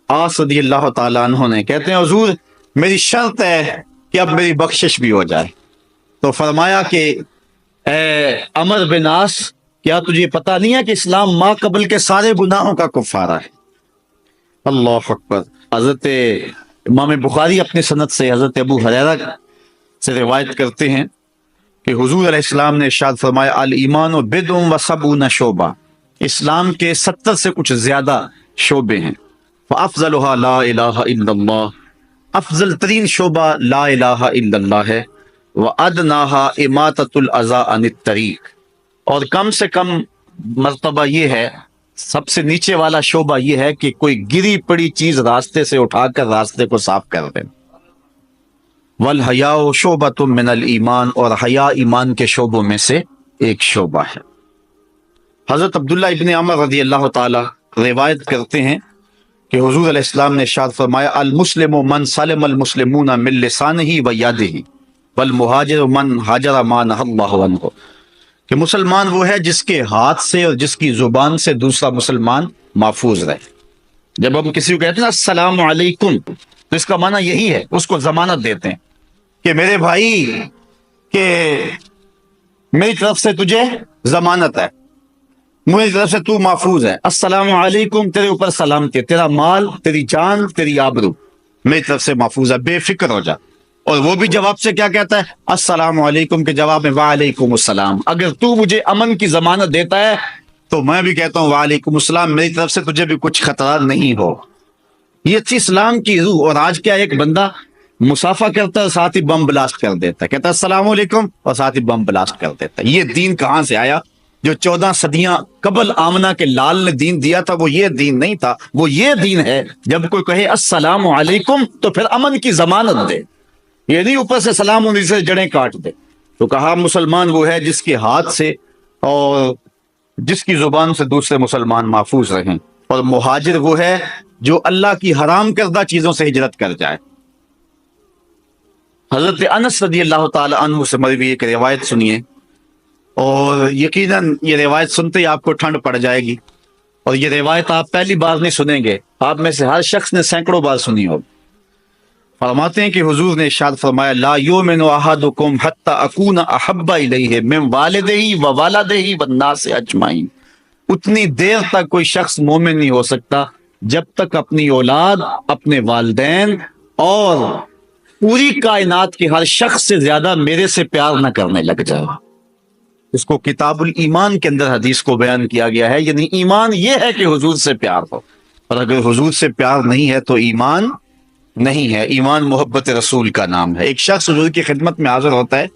عاص رضی اللہ تعالیٰ عنہ نے۔ کہتے ہیں حضور میری شرط ہے کہ اب میری بخشش بھی ہو جائے۔ تو فرمایا کہ اے عمر بن عاص، کیا تجھے پتہ نہیں ہے کہ اسلام ما قبل کے سارے گناہوں کا کفارہ ہے؟ اللہ اکبر۔ حضرت امام بخاری اپنے سند سے حضرت ابو ہریرہ سے روایت کرتے ہیں کہ حضور علیہ السلام نے ارشاد فرمایا الایمان بدع و سبعون شعبہ، اسلام کے 70 سے کچھ زیادہ شعبے ہیں. فافضلها لا الہ الا اللہ، افضل ترین شعبہ لا الہ الا اللہ ہے. وادناها اماطۃ الاذى عن الطریق، اور کم سے کم مرتبہ یہ ہے، سب سے نیچے والا شعبہ یہ ہے کہ کوئی گری پڑی چیز راستے سے اٹھا کر راستے کو صاف کر دے. والحیاء شعبۃ من الایمان، اور حیا ایمان کے شعبوں میں سے ایک شعبہ ہے. حضرت عبداللہ ابن عمر رضی اللہ تعالی روایت کرتے ہیں کہ حضور علیہ السلام نے ارشاد فرمایا المسلم من سلم المسلمون من لسانہ و یدہ والمہاجر من ہاجر ما نہی اللہ عنہ، کہ مسلمان وہ ہے جس کے ہاتھ سے اور جس کی زبان سے دوسرا مسلمان محفوظ رہے. جب ہم کسی کو کہتے ہیں نا السلام علیکم، تو اس کا معنی یہی ہے، اس کو ضمانت دیتے ہیں کہ میرے بھائی، کہ میری طرف سے تجھے ضمانت ہے، میری طرف سے تو محفوظ ہے. السلام علیکم، تیرے اوپر سلامتی، تیرا مال، تیری جان، تیری آبرو میری طرف سے محفوظ ہے، بے فکر ہو جا. اور وہ بھی جواب سے کیا کہتا ہے؟ السلام علیکم کے جواب میں وعلیکم السلام. اگر تو مجھے امن کی ضمانت دیتا ہے تو میں بھی کہتا ہوں وعلیکم السلام، میری طرف سے تجھے بھی کچھ خطرہ نہیں ہو. یہ تھی اسلام کی روح. اور آج کیا ایک بندہ مسافہ کرتا ہے، ساتھ ہی بم بلاسٹ کر دیتا ہے، کہتا ہے السلام علیکم اور ساتھ ہی بم بلاسٹ کر دیتا ہے. یہ دین کہاں سے آیا؟ جو 14 صدیاں قبل آمنہ کے لال نے دین دیا تھا، وہ یہ دین نہیں تھا. وہ یہ دین ہے جب کوئی کہے السلام علیکم تو پھر امن کی ضمانت دے، یہ نہیں اوپر سے سلام انہیں سے جڑیں کاٹ دے. تو کہا مسلمان وہ ہے جس کے ہاتھ سے اور جس کی زبان سے دوسرے مسلمان محفوظ رہیں. اور مہاجر وہ ہے جو اللہ کی حرام کردہ چیزوں سے ہجرت کر جائے. حضرت انس رضی اللہ تعالی عنہ سے مروی ایک روایت سنیے، اور یقیناً یہ روایت سنتے ہی آپ کو ٹھنڈ پڑ جائے گی. اور یہ روایت آپ پہلی بار نہیں سنیں گے، آپ میں سے ہر شخص نے سینکڑوں بار سنی ہوگی. فرماتے ہیں کہ حضور نے ارشاد فرمایا لا یؤمن احدکم حتی اکون احب الیہ من والدہ و والدہ والناس اجمعین. اتنی دیر تک کوئی شخص مومن نہیں ہو سکتا جب تک اپنی اولاد، اپنے والدین اور پوری کائنات کے ہر شخص سے زیادہ میرے سے پیار نہ کرنے لگ جائے. اس کو کتاب الایمان کے اندر حدیث کو بیان کیا گیا ہے. یعنی ایمان یہ ہے کہ حضور سے پیار ہو، اور اگر حضور سے پیار نہیں ہے تو ایمان نہیں ہے. ایمان محبت رسول کا نام ہے. ایک شخص حضور کی خدمت میں حاضر ہوتا ہے،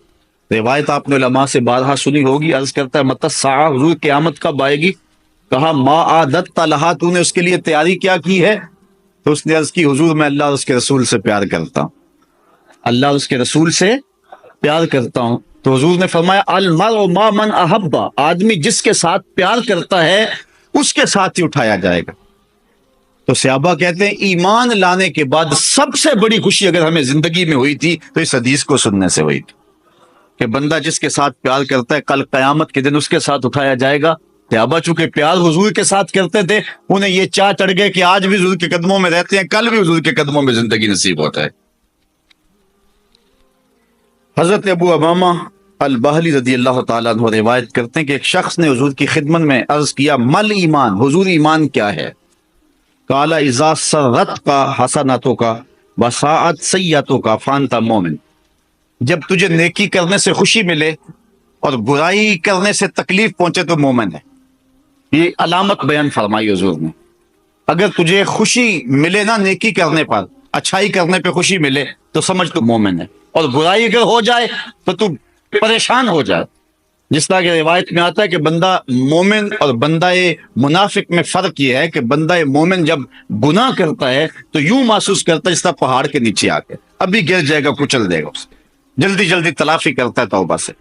روایت آپ نے علماء سے بارہا سنی ہوگی، عرض کرتا ہے متی الساعہ، حضور قیامت کب آئے گی؟ کہا ما عادت لہا، تو نے اس کے لیے تیاری کیا کی ہے؟ تو اس نے عرض کی حضور میں اللہ اور اس کے رسول سے پیار کرتا ہوں، اللہ اور اس کے رسول سے پیار کرتا ہوں. تو حضور نے فرمایا المرء ما من احب، آدمی جس کے ساتھ پیار کرتا ہے اس کے ساتھ ہی اٹھایا جائے گا. تو صحابہ کہتے ہیں ایمان لانے کے بعد سب سے بڑی خوشی اگر ہمیں زندگی میں ہوئی تھی تو اس حدیث کو سننے سے ہوئی تھی کہ بندہ جس کے ساتھ پیار کرتا ہے کل قیامت کے دن اس کے ساتھ اٹھایا جائے گا. صحابہ چونکہ پیار حضور کے ساتھ کرتے تھے، انہیں یہ چاہ چڑھ گئے کہ آج بھی حضور کے قدموں میں رہتے ہیں، کل بھی حضور کے قدموں میں زندگی نصیب ہوتا ہے. حضرت ابو امامہ البہلی رضی اللہ تعالیٰ عنہ روایت کرتے ہیں کہ ایک شخص نے حضور کی خدمت میں عرض کیا مل ایمان، حضور ایمان کیا ہے؟ قال اذا سرت کا حسناتوں کا وساعت سیئاتوں کا فانتا مومن. جب تجھے نیکی کرنے سے خوشی ملے اور برائی کرنے سے تکلیف پہنچے تو مومن ہے. یہ علامت بیان فرمائی حضور نے. اگر تجھے خوشی ملے نا نیکی کرنے پر، اچھائی کرنے پہ خوشی ملے تو سمجھ تو مومن ہے، اور برائی اگر ہو جائے تو پریشان ہو جائے. جس طرح کہ روایت میں آتا ہے کہ بندہ مومن اور بندہ منافق میں فرق یہ ہے کہ بندہ مومن جب گناہ کرتا ہے تو یوں محسوس کرتا ہے جس طرح پہاڑ کے نیچے آ کے ابھی گر جائے گا، کچل دے گا اسے، جلدی جلدی تلافی کرتا ہے توبہ سے.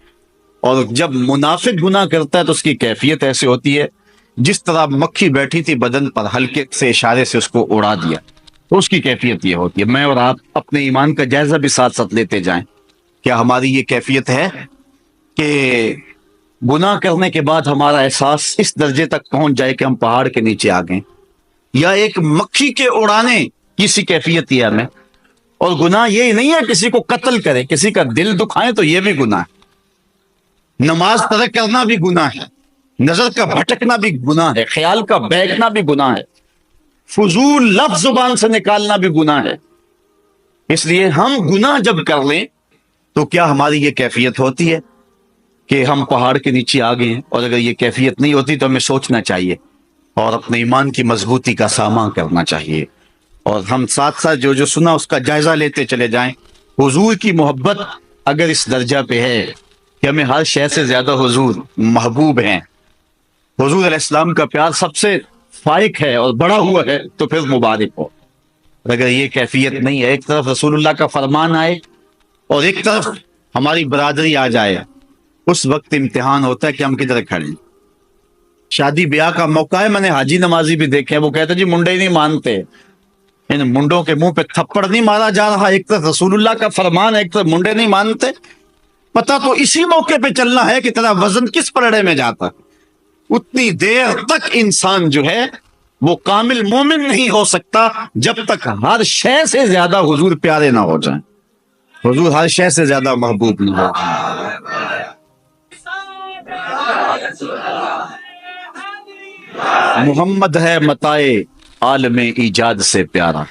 اور جب منافق گناہ کرتا ہے تو اس کی کیفیت ایسے ہوتی ہے جس طرح مکھی بیٹھی تھی بدن پر، ہلکے سے اشارے سے اس کو اڑا دیا، تو اس کی کیفیت یہ ہوتی ہے. میں اور آپ اپنے ایمان کا جائزہ بھی ساتھ ساتھ لیتے جائیں. کیا ہماری یہ کیفیت ہے کہ گناہ کرنے کے بعد ہمارا احساس اس درجے تک پہنچ جائے کہ ہم پہاڑ کے نیچے آ گئے، یا ایک مکھی کے اڑانے کی سی کیفیت یہ ہمیں؟ اور گناہ یہ نہیں ہے کسی کو قتل کرے، کسی کا دل دکھائے تو یہ بھی گناہ ہے. نماز ترک کرنا بھی گناہ ہے، نظر کا بھٹکنا بھی گناہ ہے، خیال کا بہکنا بھی گناہ ہے، فضول لفظ زبان سے نکالنا بھی گناہ ہے. اس لیے ہم گناہ جب کر لیں تو کیا ہماری یہ کیفیت ہوتی ہے کہ ہم پہاڑ کے نیچے آ گئے ہیں، اور اگر یہ کیفیت نہیں ہوتی تو ہمیں سوچنا چاہیے اور اپنے ایمان کی مضبوطی کا سامنا کرنا چاہیے، اور ہم ساتھ ساتھ جو جو سنا اس کا جائزہ لیتے چلے جائیں۔ حضور کی محبت اگر اس درجہ پہ ہے کہ ہمیں ہر شے سے زیادہ حضور محبوب ہیں، حضور علیہ السلام کا پیار سب سے فائق ہے اور بڑا ہوا ہے، تو پھر مبارک ہو۔ اگر یہ کیفیت نہیں ہے، ایک طرف رسول اللہ کا فرمان آئے اور ایک طرف ہماری برادری آ جائے، اس وقت امتحان ہوتا ہے کہ ہم کدھر کھڑے ہیں۔ شادی بیاہ کا موقع ہے، میں نے حاجی نمازی بھی دیکھے ہیں، وہ کہتے ہیں جی منڈے ہی نہیں مانتے، ان منڈوں کے منہ پہ تھپڑ نہیں مارا جا رہا، ایک طرف رسول اللہ کا فرمان ہے، ایک طرف منڈے نہیں مانتے۔ پتہ تو اسی موقع پہ چلنا ہے کہ تیرا وزن کس پلڑے میں جاتا۔ اتنی دیر تک انسان جو ہے وہ کامل مومن نہیں ہو سکتا جب تک ہر شے سے زیادہ حضور پیارے نہ ہو جائیں، حضور ہر شے سے زیادہ محبوب نہ ہو جائیں۔ محمد ہے متاع عالم ایجاد سے پیارا،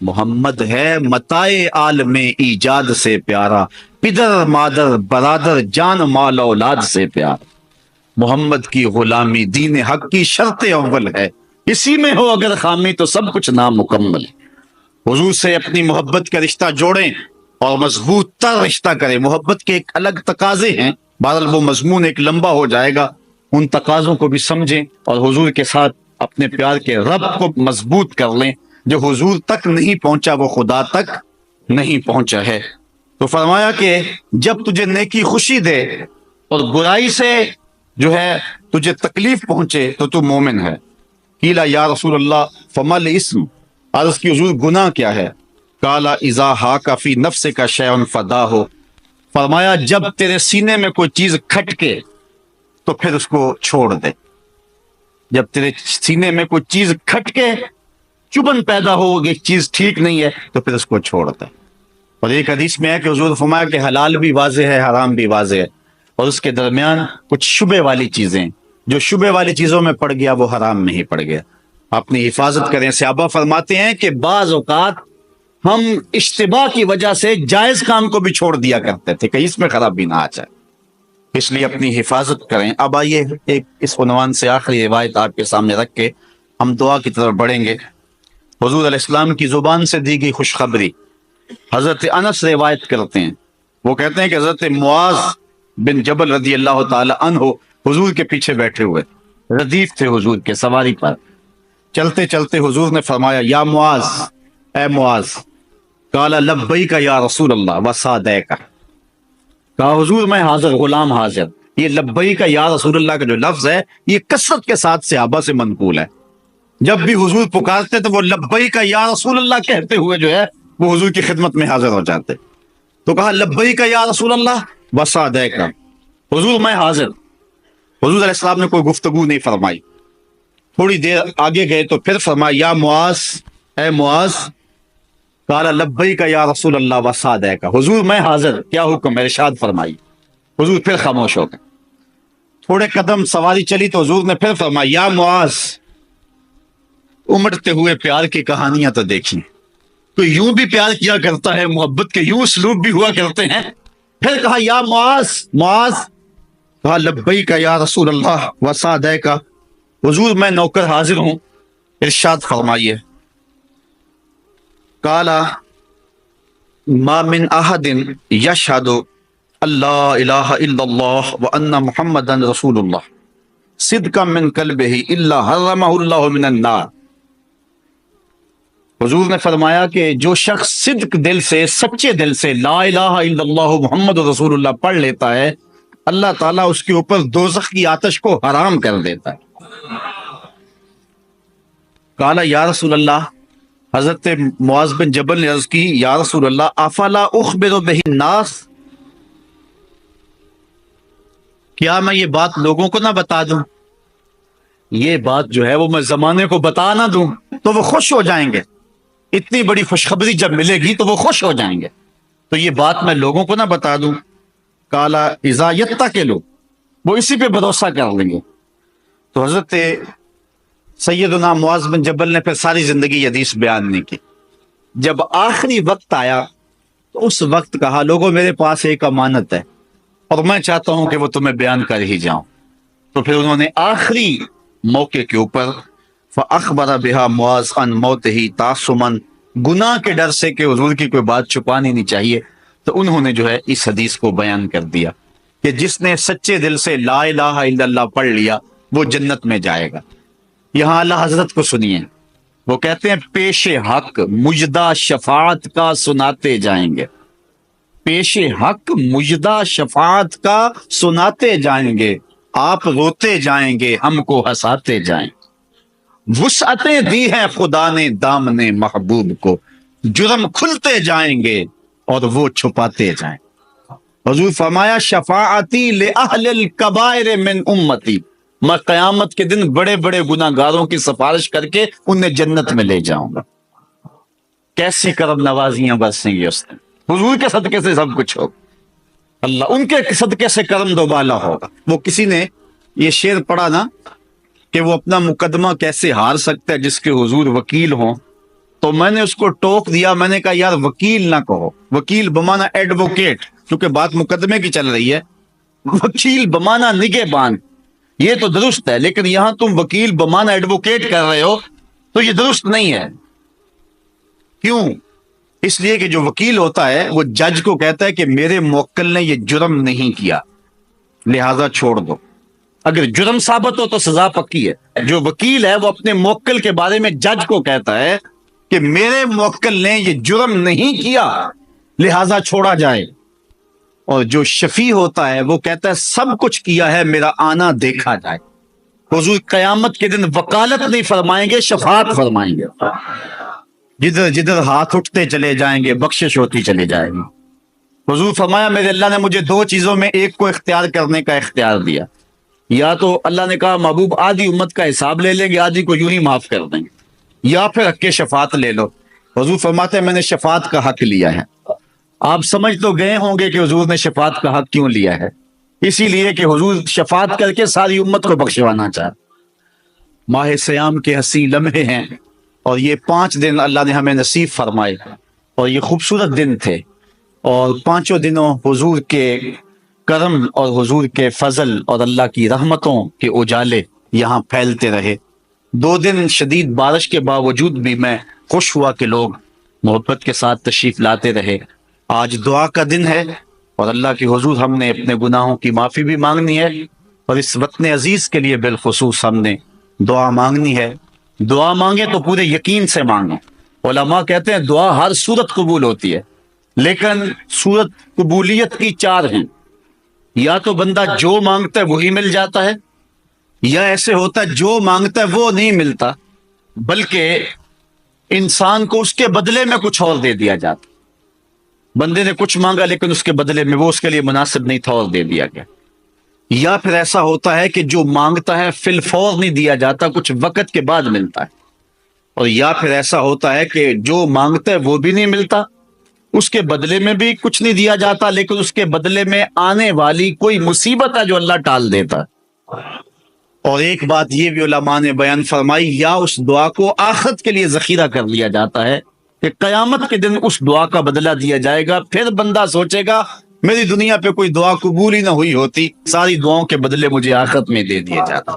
محمد ہے متاع عالم ایجاد سے پیارا، پدر مادر برادر جان مال اولاد سے پیارا۔ محمد کی غلامی دین حق کی شرط اول ہے، اسی میں ہو اگر خامی تو سب کچھ نامکمل ہے۔ حضور سے اپنی محبت کا رشتہ جوڑیں اور مضبوط تر رشتہ کریں۔ محبت کے ایک الگ تقاضے ہیں، بہرحال وہ مضمون ایک لمبا ہو جائے گا، ان تقاضوں کو بھی سمجھیں اور حضور کے ساتھ اپنے پیار کے رب کو مضبوط کر لیں۔ جو حضور تک نہیں پہنچا وہ خدا تک نہیں پہنچا ہے۔ تو فرمایا کہ جب تجھے نیکی خوشی دے اور برائی سے جو ہے تجھے تکلیف پہنچے تو تو مومن ہے۔ قیلا یا رسول اللہ فما الاسم، عرض کی حضور گناہ کیا ہے؟ قالا اذا حاک فی نفس کا شیء فدا ہو، فرمایا جب تیرے سینے میں کوئی چیز کھٹ کے تو پھر اس کو چھوڑ دے۔ جب تیرے سینے میں کوئی چیز کھٹ کے چبن پیدا ہو، ایک چیز ٹھیک نہیں ہے تو پھر اس کو چھوڑ دے۔ اور ایک حدیث میں ہے کہ حضور فرمایا کہ حلال بھی واضح ہے، حرام بھی واضح ہے، اور اس کے درمیان کچھ شبے والی چیزیں، جو شبے والی چیزوں میں پڑ گیا وہ حرام میں ہی پڑ گیا، اپنی حفاظت کریں۔ صحابہ فرماتے ہیں کہ بعض اوقات ہم اشتباہ کی وجہ سے جائز کام کو بھی چھوڑ دیا کرتے تھے کہ اس میں خرابی نہ آ جائے، اس لیے اپنی حفاظت کریں۔ اب آئیے ایک اس عنوان سے آخری روایت آپ کے سامنے رکھ کے ہم دعا کی طرف بڑھیں گے۔ حضور علیہ السلام کی زبان سے دی گئی خوشخبری، حضرت انس روایت کرتے ہیں، وہ کہتے ہیں کہ حضرت معاذ بن جبل رضی اللہ تعالی عنہ حضور کے پیچھے بیٹھے ہوئے، ردیف تھے حضور کے سواری پر، چلتے چلتے حضور نے فرمایا یا معاذ، اے معاذ، قال لبیک یا رسول اللہ وسعدیک، کہا حضور میں حاضر، غلام حاضر۔ یہ لبیک یا رسول اللہ کا جو لفظ ہے یہ کثرت کے ساتھ صحابہ سے منقول ہے، جب بھی حضور پکارتے تو وہ لبیک یا رسول اللہ کہتے ہوئے جو ہے وہ حضور کی خدمت میں حاضر ہو جاتے۔ تو کہا لبیک یا رسول اللہ وسعدیک، حضور میں حاضر۔ حضور علیہ السلام نے کوئی گفتگو نہیں فرمائی، تھوڑی دیر آگے گئے تو پھر فرمایا یا معاذ، اے معاذ، قال لبیک یا رسول اللہ وسعدیک، حضور میں حاضر، کیا حکم ہے، ارشاد فرمائی۔ حضور پھر خاموش ہو گئے، تھوڑے قدم سواری چلی تو حضور نے پھر فرمایا یا معاذ، امٹتے ہوئے پیار کی کہانیاں تو دیکھیں، تو یوں بھی پیار کیا کرتا ہے، محبت کے یوں اسلوب بھی ہوا کرتے ہیں۔ پھر کہا یا معاذ، معاذ، کہا لبیک یا رسول اللہ وسعدیک، حضور میں نوکر حاضر ہوں، ارشاد فرمائیے۔ قال ما من احد یشہد اللہ الہ الا اللہ وان محمدا رسول اللہ صدقا من قلبہ الا حرمہ اللہ من النار۔ حضور نے فرمایا کہ جو شخص صدق دل سے، سچے دل سے لا الہ الا اللہ محمد رسول اللہ پڑھ لیتا ہے، اللہ تعالیٰ اس کے اوپر دوزخ کی آتش کو حرام کر دیتا ہے۔ قال یا رسول اللہ، حضرت معاذ بن جبل نے عرض کی یا رسول اللہ افلا اخبر بہ الناس، کیا میں یہ بات لوگوں کو نہ بتا دوں؟ یہ بات جو ہے وہ میں زمانے کو بتا نہ دوں تو وہ خوش ہو جائیں گے، اتنی بڑی خوشخبری جب ملے گی تو وہ خوش ہو جائیں گے، تو یہ بات میں لوگوں کو نہ بتا دوں۔ کالا اذا یتکلوا، وہ اسی پہ بھروسہ کر لیں گے۔ تو حضرت سیدنا معاذ بن جبل نے پھر ساری زندگی حدیث بیان نہیں کی۔ جب آخری وقت آیا تو اس وقت کہا لوگوں میرے پاس ایک امانت ہے، اور میں چاہتا ہوں کہ وہ تمہیں بیان کر ہی جاؤں۔ تو پھر انہوں نے آخری موقع کے اوپر فَأَخْبَرَ بِهَا مُعَاذ عَنْ مَوْتِهِ تَعَصُّمًا، گناہ کے ڈر سے کہ حضور کی کوئی بات چھپانی نہیں چاہیے، تو انہوں نے جو ہے اس حدیث کو بیان کر دیا کہ جس نے سچے دل سے لا الہ الا اللہ پڑھ لیا وہ جنت میں جائے گا۔ یہاں اللہ حضرت کو سنیے، وہ کہتے ہیں پیش حق مجدہ شفاعت کا سناتے جائیں گے، پیش حق مجدہ شفاعت کا سناتے جائیں گے، آپ روتے جائیں گے ہم کو ہنساتے جائیں گے۔ وسعتیں دی ہیں خدا نے دامن محبوب کو، جرم کھلتے جائیں گے اور وہ چھپاتے جائیں۔ حضور فرمایا شفاعتی لأہل الکبائر من امتی، میں قیامت کے دن بڑے بڑے گناہ گاروں کی سفارش کر کے انہیں جنت میں لے جاؤں گا۔ کیسی کرم نوازیاں برسیں گی اس دن، حضور کے صدقے سے سب کچھ ہوگا، اللہ ان کے صدقے سے کرم دوبالا ہوگا۔ وہ کسی نے یہ شعر پڑھا نا کہ وہ اپنا مقدمہ کیسے ہار سکتا ہے جس کے حضور وکیل ہوں، تو میں نے اس کو ٹوک دیا، میں نے کہا یار وکیل نہ کہو، وکیل بمانا ایڈوکیٹ، کیونکہ بات مقدمے کی چل رہی ہے، وکیل بمانا نگہبان، یہ تو درست ہے، لیکن یہاں تم وکیل بمانا ایڈوکیٹ کر رہے ہو تو یہ درست نہیں ہے۔ کیوں؟ اس لیے کہ جو وکیل ہوتا ہے وہ جج کو کہتا ہے کہ میرے موکل نے یہ جرم نہیں کیا لہذا چھوڑ دو، اگر جرم ثابت ہو تو سزا پکی ہے۔ جو وکیل ہے وہ اپنے موکل کے بارے میں جج کو کہتا ہے کہ میرے موکل نے یہ جرم نہیں کیا لہذا چھوڑا جائے، اور جو شفیع ہوتا ہے وہ کہتا ہے سب کچھ کیا ہے میرا آنا دیکھا جائے۔ حضور قیامت کے دن وکالت نہیں فرمائیں گے، شفاعت فرمائیں گے، جدھر جدھر ہاتھ اٹھتے چلے جائیں گے بخشش ہوتی چلے جائے گی۔ حضور فرمایا میرے اللہ نے مجھے دو چیزوں میں ایک کو اختیار کرنے کا اختیار دیا، یا تو اللہ نے کہا محبوب آدھی امت کا حساب لے لیں گے، آدھی کو یوں ہی معاف کر دیں گے، یا پھر حق کے شفاعت لے لو۔ حضور فرماتے ہیں میں نے شفاعت کا حق لیا ہے۔ آپ سمجھ تو گئے ہوں گے کہ حضور نے شفاعت کا حق کیوں لیا ہے، اسی لیے کہ حضور شفاعت کر کے ساری امت کو بخشوانا چاہتا۔ ماہ سیام کے حسین لمحے ہیں، اور یہ 5 دن اللہ نے ہمیں نصیب فرمائے، اور یہ خوبصورت دن تھے، اور 5 دنوں حضور کے کرم اور حضور کے فضل اور اللہ کی رحمتوں کے اجالے یہاں پھیلتے رہے۔ 2 دن شدید بارش کے باوجود بھی میں خوش ہوا کہ لوگ محبت کے ساتھ تشریف لاتے رہے۔ آج دعا کا دن ہے، اور اللہ کے حضور ہم نے اپنے گناہوں کی معافی بھی مانگنی ہے، اور اس وطن عزیز کے لیے بالخصوص ہم نے دعا مانگنی ہے۔ دعا مانگے تو پورے یقین سے مانگیں۔ علماء کہتے ہیں دعا ہر صورت قبول ہوتی ہے، لیکن صورت قبولیت کی 4 ہیں، یا تو بندہ جو مانگتا ہے وہی مل جاتا ہے، یا ایسے ہوتا ہے جو مانگتا ہے وہ نہیں ملتا بلکہ انسان کو اس کے بدلے میں کچھ اور دے دیا جاتا۔ بندے نے کچھ مانگا لیکن اس کے بدلے میں وہ اس کے لیے مناسب نہیں تھا اور دے دیا گیا۔ یا پھر ایسا ہوتا ہے کہ جو مانگتا ہے فی الفور نہیں دیا جاتا، کچھ وقت کے بعد ملتا ہے۔ اور یا پھر ایسا ہوتا ہے کہ جو مانگتا ہے وہ بھی نہیں ملتا، اس کے بدلے میں بھی کچھ نہیں دیا جاتا، لیکن اس کے بدلے میں آنے والی کوئی مصیبت ہے جو اللہ ٹال دیتا ہے۔ اور ایک بات یہ بھی علماء نے بیان فرمائی، یا اس دعا کو آخرت کے لیے ذخیرہ کر لیا جاتا ہے کہ قیامت کے دن اس دعا کا بدلہ دیا جائے گا، پھر بندہ سوچے گا میری دنیا پہ کوئی دعا قبول ہی نہ ہوئی ہوتی، ساری دعاؤں کے بدلے مجھے آخرت میں دے دیا جاتا۔